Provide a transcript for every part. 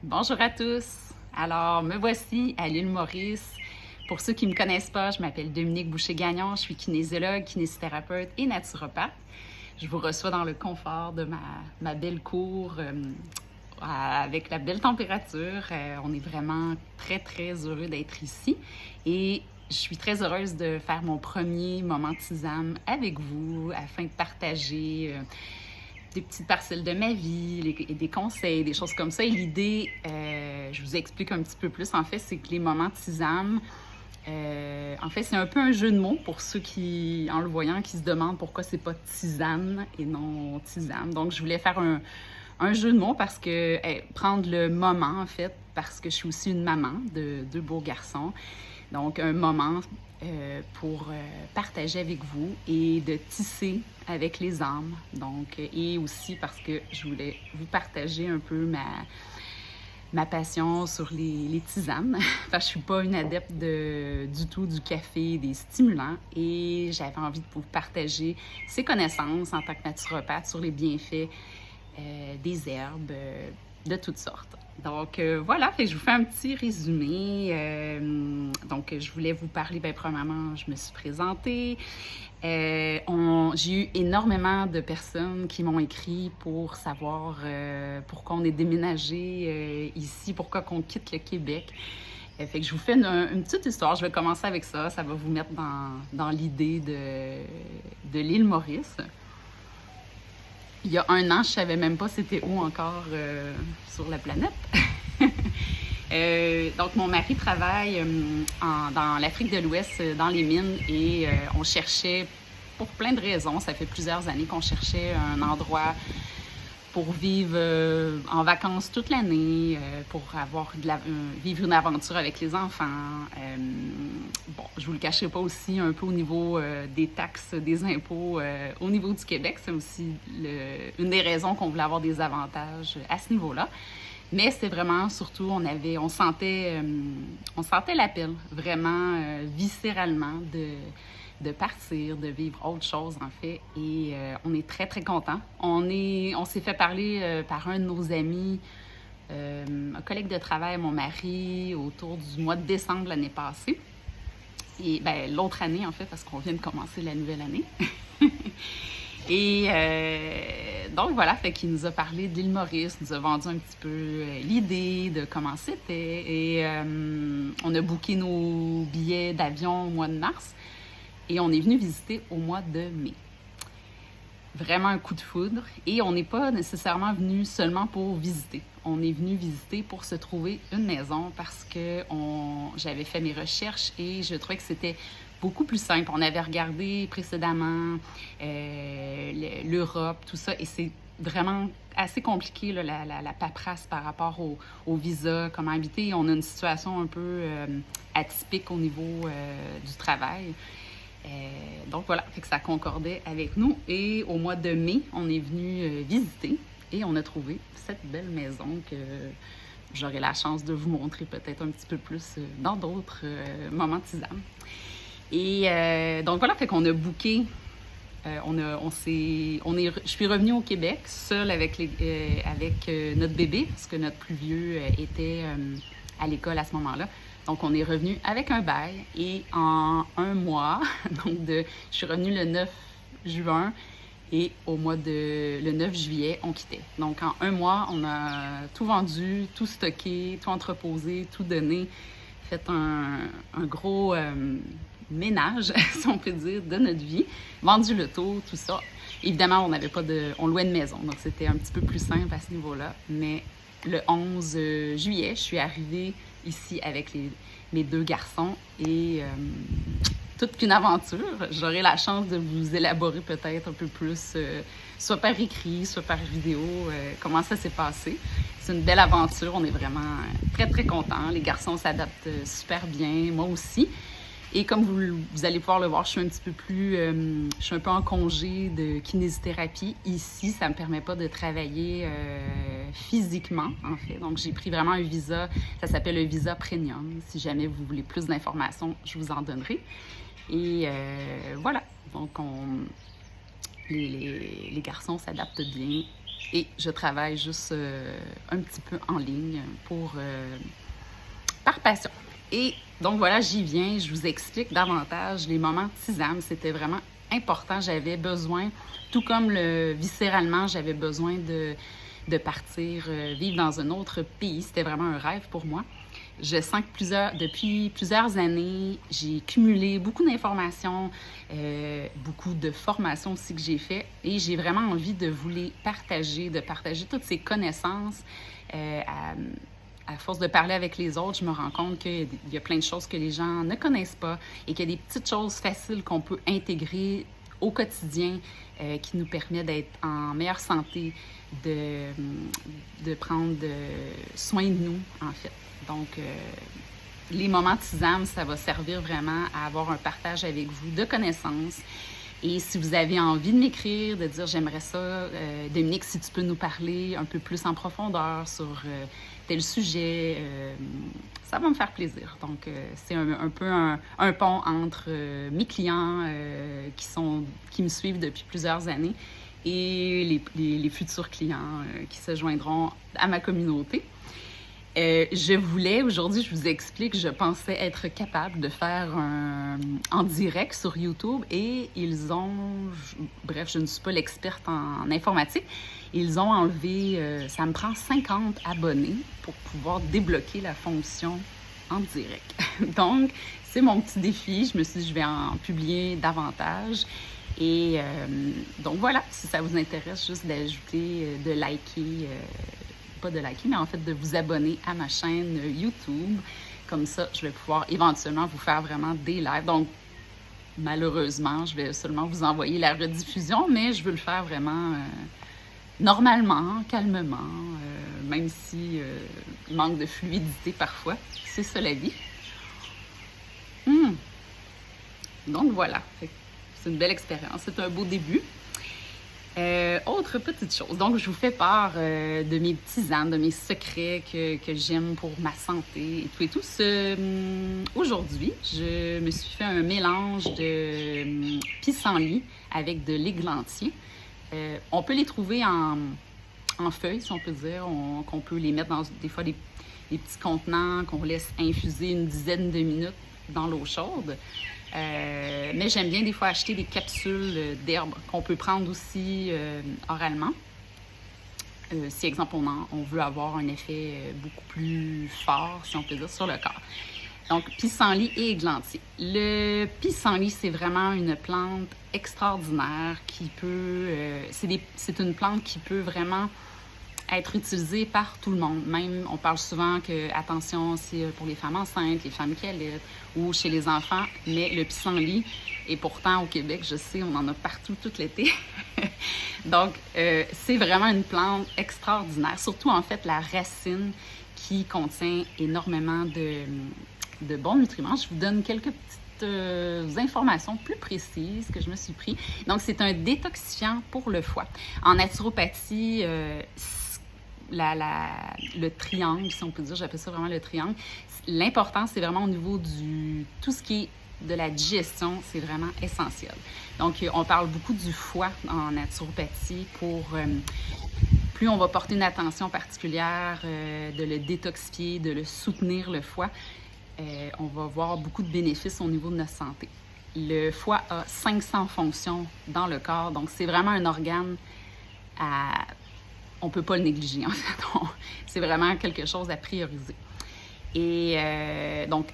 Bonjour à tous. Alors, me voici à l'île Maurice. Pour ceux qui ne me connaissent pas, je m'appelle Dominique Boucher-Gagnon. Je suis kinésiologue, kinésithérapeute et naturopathe. Je vous reçois dans le confort de ma belle cour avec la belle température. On est vraiment très, très heureux d'être ici. Et je suis très heureuse de faire mon premier moment tisane avec vous afin de partager des petites parcelles de ma vie, des conseils, des choses comme ça. Et l'idée, je vous explique un petit peu plus, en fait, c'est que les moments tisane, en fait, c'est un peu un jeu de mots pour ceux qui, en le voyant, qui se demandent pourquoi c'est pas tisane et non tisane. Donc, je voulais faire un jeu de mots parce que, prendre le moment, en fait, parce que je suis aussi une maman de deux beaux garçons. Donc, un moment pour partager avec vous et de tisser avec les âmes. Donc, et aussi parce que je voulais vous partager un peu ma passion sur les tisanes. Parce que je ne suis pas une adepte du tout du café, des stimulants. Et j'avais envie de vous partager ces connaissances en tant que naturopathe sur les bienfaits des herbes de toutes sortes. Donc voilà, fait que je vous fais un petit résumé. Donc je voulais vous parler, bien premièrement, je me suis présentée. J'ai eu énormément de personnes qui m'ont écrit pour savoir pourquoi on est déménagé ici, pourquoi on quitte le Québec. Fait que je vous fais une petite histoire. Je vais commencer avec ça. Ça va vous mettre dans l'idée de l'île Maurice. Il y a un an, je savais même pas c'était où encore sur la planète. Donc, mon mari travaille dans l'Afrique de l'Ouest, dans les mines, et on cherchait, pour plein de raisons, ça fait plusieurs années qu'on cherchait un endroit pour vivre en vacances toute l'année, pour vivre une aventure avec les enfants. Bon, je vous le cacherai pas aussi, un peu au niveau des taxes, des impôts, au niveau du Québec, c'est aussi une des raisons qu'on voulait avoir des avantages à ce niveau-là. Mais c'est vraiment, surtout, on sentait l'appel, vraiment viscéralement, de partir, de vivre autre chose, en fait. Et on est très, très contents. On s'est fait parler par un de nos amis, un collègue de travail, mon mari, autour du mois de décembre l'année passée. Et ben, l'autre année, en fait, parce qu'on vient de commencer la nouvelle année. Et donc voilà, fait qu'il nous a parlé de l'île Maurice, nous a vendu un petit peu l'idée de comment c'était. Et on a booké nos billets d'avion au mois de mars et on est venu visiter au mois de mai. Vraiment un coup de foudre. Et on n'est pas nécessairement venu seulement pour visiter. On est venu visiter pour se trouver une maison parce que j'avais fait mes recherches et je trouvais que c'était beaucoup plus simple. On avait regardé précédemment l'Europe, tout ça, et c'est vraiment assez compliqué, là, la paperasse par rapport au visa, comment habiter. On a une situation un peu atypique au niveau du travail. Donc voilà, fait que ça concordait avec nous. Et au mois de mai, on est venu visiter et on a trouvé cette belle maison que j'aurai la chance de vous montrer peut-être un petit peu plus dans d'autres moments tisane. Et donc voilà, fait qu'on a booké. Je suis revenue au Québec seule avec notre bébé parce que notre plus vieux était à l'école à ce moment-là. Donc, on est revenu avec un bail et en un mois, je suis revenue le 9 juin et le 9 juillet, on quittait. Donc, en un mois, on a tout vendu, tout stocké, tout entreposé, tout donné, fait un gros ménage, si on peut dire, de notre vie, vendu l'auto, tout ça. Évidemment, on louait une maison, donc c'était un petit peu plus simple à ce niveau-là. Mais le 11 juillet, je suis arrivée ici avec mes deux garçons et toute qu'une aventure. J'aurai la chance de vous élaborer peut-être un peu plus, soit par écrit, soit par vidéo, comment ça s'est passé. C'est une belle aventure, on est vraiment très, très contents. Les garçons s'adaptent super bien, moi aussi. Et comme vous allez pouvoir le voir, je suis un peu en congé de kinésithérapie. Ici, ça me permet pas de travailler physiquement, en fait. Donc, j'ai pris vraiment un visa, ça s'appelle un visa premium. Si jamais vous voulez plus d'informations, je vous en donnerai. Et voilà, donc les garçons s'adaptent bien et je travaille juste un petit peu en ligne par passion. Et donc voilà, j'y viens, je vous explique davantage les moments tisane. C'était vraiment important, j'avais besoin, tout comme viscéralement, j'avais besoin de partir vivre dans un autre pays. C'était vraiment un rêve pour moi. Je sens que depuis plusieurs années, j'ai cumulé beaucoup d'informations, beaucoup de formations aussi que j'ai fait, et j'ai vraiment envie de vous les partager, de partager toutes ces connaissances. À force de parler avec les autres, je me rends compte qu'il y a plein de choses que les gens ne connaissent pas et qu'il y a des petites choses faciles qu'on peut intégrer au quotidien qui nous permet d'être en meilleure santé, de prendre soin de nous, en fait. Donc, les moments tisane, ça va servir vraiment à avoir un partage avec vous de connaissances. Et si vous avez envie de m'écrire, de dire j'aimerais ça, Dominique, si tu peux nous parler un peu plus en profondeur sur tel sujet, ça va me faire plaisir. Donc, c'est un peu un pont entre mes clients qui me suivent depuis plusieurs années et les futurs clients qui se joindront à ma communauté. Je voulais, aujourd'hui, je vous explique, je pensais être capable de faire en direct sur YouTube et bref, je ne suis pas l'experte en informatique, ils ont enlevé, ça me prend 50 abonnés pour pouvoir débloquer la fonction en direct. Donc, c'est mon petit défi, je me suis dit, je vais en publier davantage. Et donc voilà, si ça vous intéresse, juste d'ajouter, de liker, pas de liker, mais en fait de vous abonner à ma chaîne YouTube. Comme ça, je vais pouvoir éventuellement vous faire vraiment des lives. Donc, malheureusement, je vais seulement vous envoyer la rediffusion, mais je veux le faire vraiment normalement, calmement, même si il manque de fluidité parfois. C'est ça la vie. Donc voilà, c'est une belle expérience, c'est un beau début. Autre petite chose, donc je vous fais part de mes tisanes, de mes secrets que j'aime pour ma santé et tout. Aujourd'hui, je me suis fait un mélange de pissenlit avec de l'églantier. On peut les trouver en feuilles, si on peut dire, qu'on peut les mettre dans des fois des petits contenants qu'on laisse infuser une dizaine de minutes dans l'eau chaude. Mais j'aime bien des fois acheter des capsules d'herbes qu'on peut prendre aussi oralement. Si, exemple, on veut avoir un effet beaucoup plus fort, si on peut dire, sur le corps. Donc, pissenlit et églantier. Le pissenlit, c'est vraiment une plante extraordinaire qui peut... c'est une plante qui peut vraiment être utilisée par tout le monde. Même, on parle souvent que, attention, c'est pour les femmes enceintes, les femmes qui allaitent ou chez les enfants, mais le pissenlit, et pourtant au Québec, je sais, on en a partout tout l'été. Donc, c'est vraiment une plante extraordinaire, surtout en fait la racine qui contient énormément de bons nutriments. Je vous donne quelques petites informations plus précises que je me suis pris. Donc, c'est un détoxifiant pour le foie. En naturopathie, le triangle, si on peut dire, j'appelle ça vraiment le triangle. L'important, c'est vraiment au niveau tout ce qui est de la digestion, c'est vraiment essentiel. Donc, on parle beaucoup du foie en naturopathie plus on va porter une attention particulière, de le détoxifier, de le soutenir, le foie, on va voir beaucoup de bénéfices au niveau de notre santé. Le foie a 500 fonctions dans le corps, donc c'est vraiment un organe on ne peut pas le négliger, en fait. C'est vraiment quelque chose à prioriser. Et donc,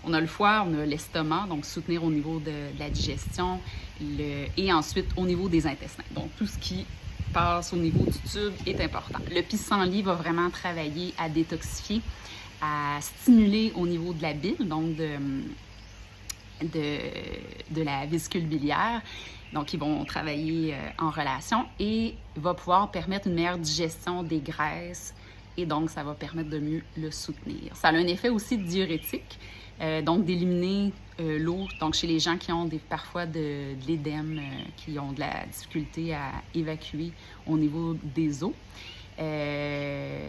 on a le foie, on a l'estomac, donc soutenir au niveau de la digestion, et ensuite au niveau des intestins. Donc, tout ce qui passe au niveau du tube est important. Le pissenlit va vraiment travailler à détoxifier, à stimuler au niveau de la bile, donc de la vésicule biliaire. Donc, ils vont travailler en relation et va pouvoir permettre une meilleure digestion des graisses et donc, ça va permettre de mieux le soutenir. Ça a un effet aussi diurétique, donc d'éliminer l'eau. Donc, chez les gens qui ont parfois de l'édème, qui ont de la difficulté à évacuer au niveau des os.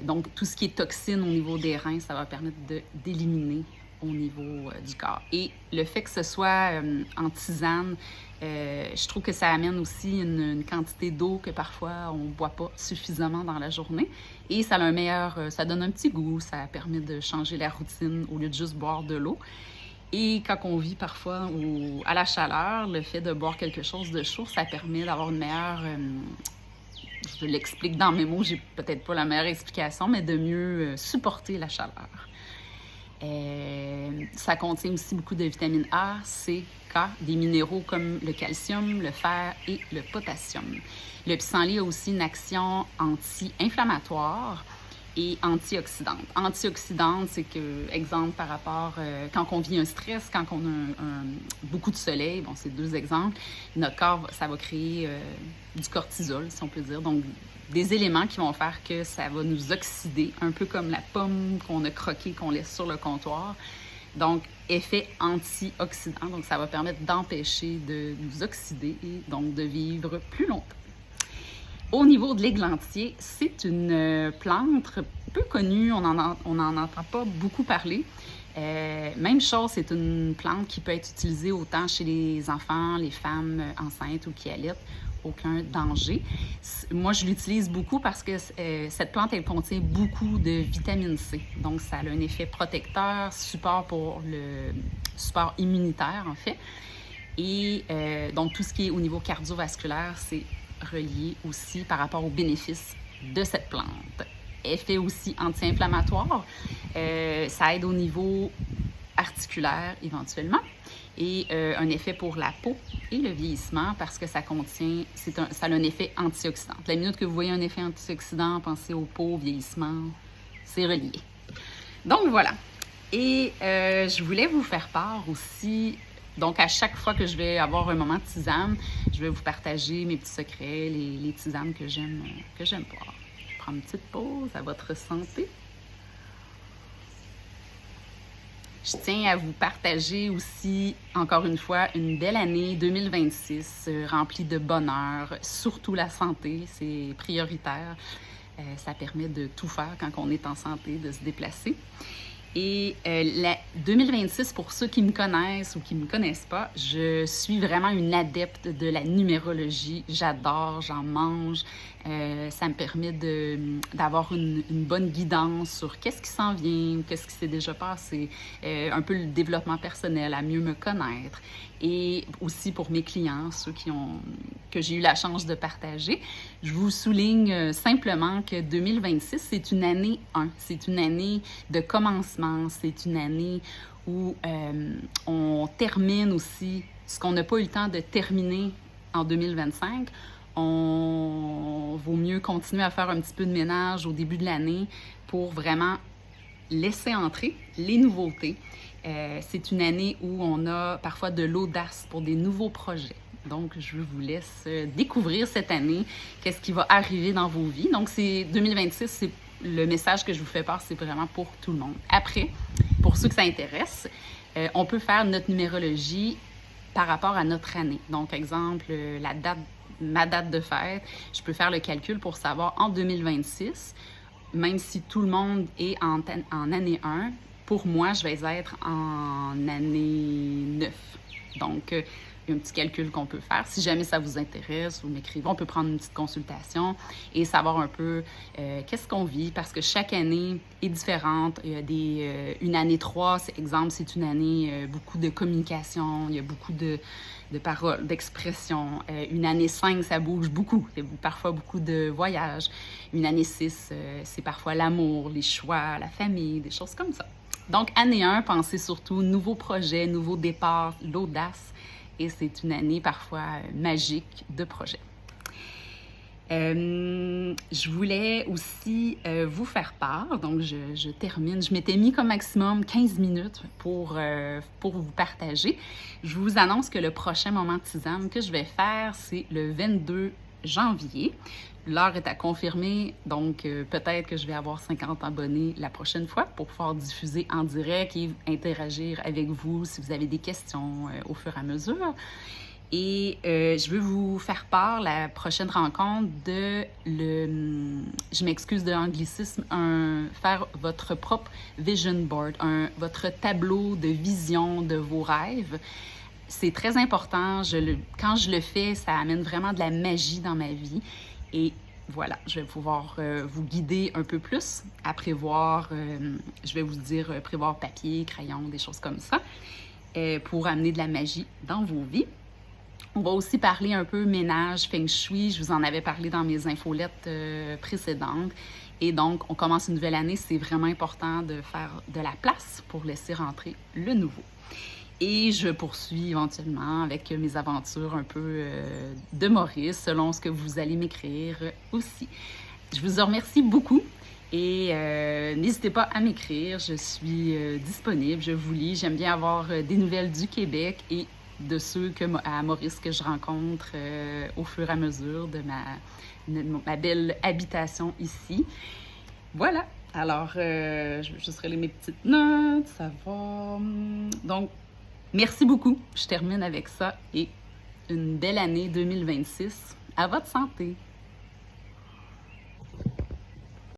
Donc, tout ce qui est toxine au niveau des reins, ça va permettre d'éliminer au niveau du corps. Et le fait que ce soit en tisane, je trouve que ça amène aussi une quantité d'eau que parfois on ne boit pas suffisamment dans la journée. Et ça a un meilleur, ça donne un petit goût, ça permet de changer la routine au lieu de juste boire de l'eau. Et quand on vit parfois à la chaleur, le fait de boire quelque chose de chaud, ça permet d'avoir une meilleure... je l'explique dans mes mots, j'ai peut-être pas la meilleure explication, mais de mieux supporter la chaleur. Ça contient aussi beaucoup de vitamines A, C, K, des minéraux comme le calcium, le fer et le potassium. Le pissenlit a aussi une action anti-inflammatoire et antioxydante. Antioxydante, c'est que, exemple, par rapport, quand on vit un stress, quand on a beaucoup de soleil, bon, c'est 2 exemples, notre corps, ça va créer du cortisol, si on peut dire, donc des éléments qui vont faire que ça va nous oxyder, un peu comme la pomme qu'on a croquée, qu'on laisse sur le comptoir. Donc, effet antioxydant, donc ça va permettre d'empêcher de nous oxyder et donc de vivre plus longtemps. Au niveau de l'églantier, c'est une plante peu connue, on n'en entend pas beaucoup parler. Même chose, c'est une plante qui peut être utilisée autant chez les enfants, les femmes enceintes ou qui allaitent, aucun danger. Moi, je l'utilise beaucoup parce que cette plante, elle contient beaucoup de vitamine C. Donc, ça a un effet protecteur, support pour le support immunitaire, en fait. Et donc, tout ce qui est au niveau cardiovasculaire, c'est relié aussi par rapport aux bénéfices de cette plante. Effet aussi anti-inflammatoire, ça aide au niveau articulaire éventuellement et un effet pour la peau et le vieillissement parce que ça contient, ça a un effet antioxydant. La minute que vous voyez un effet antioxydant, pensez aux peaux, au vieillissement, c'est relié. Donc voilà. Et je voulais vous faire part aussi. Donc, à chaque fois que je vais avoir un moment de tisane, je vais vous partager mes petits secrets, les tisanes que j'aime boire. Je prends une petite pause à votre santé. Je tiens à vous partager aussi, encore une fois, une belle année 2026 remplie de bonheur, surtout la santé, c'est prioritaire. Ça permet de tout faire quand on est en santé, de se déplacer. Et la 2026, pour ceux qui me connaissent ou qui ne me connaissent pas, je suis vraiment une adepte de la numérologie. J'adore, j'en mange. Ça me permet d'avoir une bonne guidance sur qu'est-ce qui s'en vient, qu'est-ce qui s'est déjà passé, un peu le développement personnel, à mieux me connaître. Et aussi pour mes clients, ceux que j'ai eu la chance de partager, je vous souligne simplement que 2026, c'est une année 1. C'est une année de commencement. C'est une année où on termine aussi ce qu'on n'a pas eu le temps de terminer en 2025. On vaut mieux continuer à faire un petit peu de ménage au début de l'année pour vraiment laisser entrer les nouveautés. C'est une année où on a parfois de l'audace pour des nouveaux projets. Donc, je vous laisse découvrir cette année, qu'est-ce qui va arriver dans vos vies. Donc, 2026, c'est le message que je vous fais part, c'est vraiment pour tout le monde. Après, pour ceux que ça intéresse, on peut faire notre numérologie par rapport à notre année. Donc, exemple, ma date de fête, je peux faire le calcul pour savoir en 2026, même si tout le monde est en année 1, pour moi, je vais être en année 9. Donc, il y a un petit calcul qu'on peut faire. Si jamais ça vous intéresse, vous m'écrivez, on peut prendre une petite consultation et savoir un peu qu'est-ce qu'on vit, parce que chaque année est différente. Il y a une année 3, exemple, c'est une année beaucoup de communication, il y a beaucoup de paroles, d'expressions. Une année 5, ça bouge beaucoup. Il y a parfois beaucoup de voyages. Une année 6, c'est parfois l'amour, les choix, la famille, des choses comme ça. Donc, année 1, pensez surtout nouveaux projets, nouveaux départs, l'audace. Et c'est une année parfois magique de projets. Je voulais aussi vous faire part, donc je termine. Je m'étais mis comme maximum 15 minutes pour vous partager. Je vous annonce que le prochain moment de tisane que je vais faire, c'est le 22 janvier. L'heure est à confirmer, donc peut-être que je vais avoir 50 abonnés la prochaine fois pour pouvoir diffuser en direct et interagir avec vous si vous avez des questions au fur et à mesure. Et je veux vous faire part, la prochaine rencontre, je m'excuse de l'anglicisme, faire votre propre vision board, votre tableau de vision de vos rêves. C'est très important. Quand je le fais, ça amène vraiment de la magie dans ma vie. Et voilà, je vais pouvoir vous guider un peu plus à prévoir, je vais vous dire prévoir papier, crayon, des choses comme ça, pour amener de la magie dans vos vies. On va aussi parler un peu ménage, feng shui. Je vous en avais parlé dans mes infolettes précédentes. Et donc, on commence une nouvelle année. C'est vraiment important de faire de la place pour laisser rentrer le nouveau. Et je poursuis éventuellement avec mes aventures un peu de Maurice, selon ce que vous allez m'écrire aussi. Je vous en remercie beaucoup. Et n'hésitez pas à m'écrire. Je suis disponible, je vous lis. J'aime bien avoir des nouvelles du Québec et de ceux à Maurice que je rencontre au fur et à mesure de ma belle habitation ici. Voilà. Alors, je vais juste relire mes petites notes. Ça va. Donc, merci beaucoup. Je termine avec ça et une belle année 2026. À votre santé!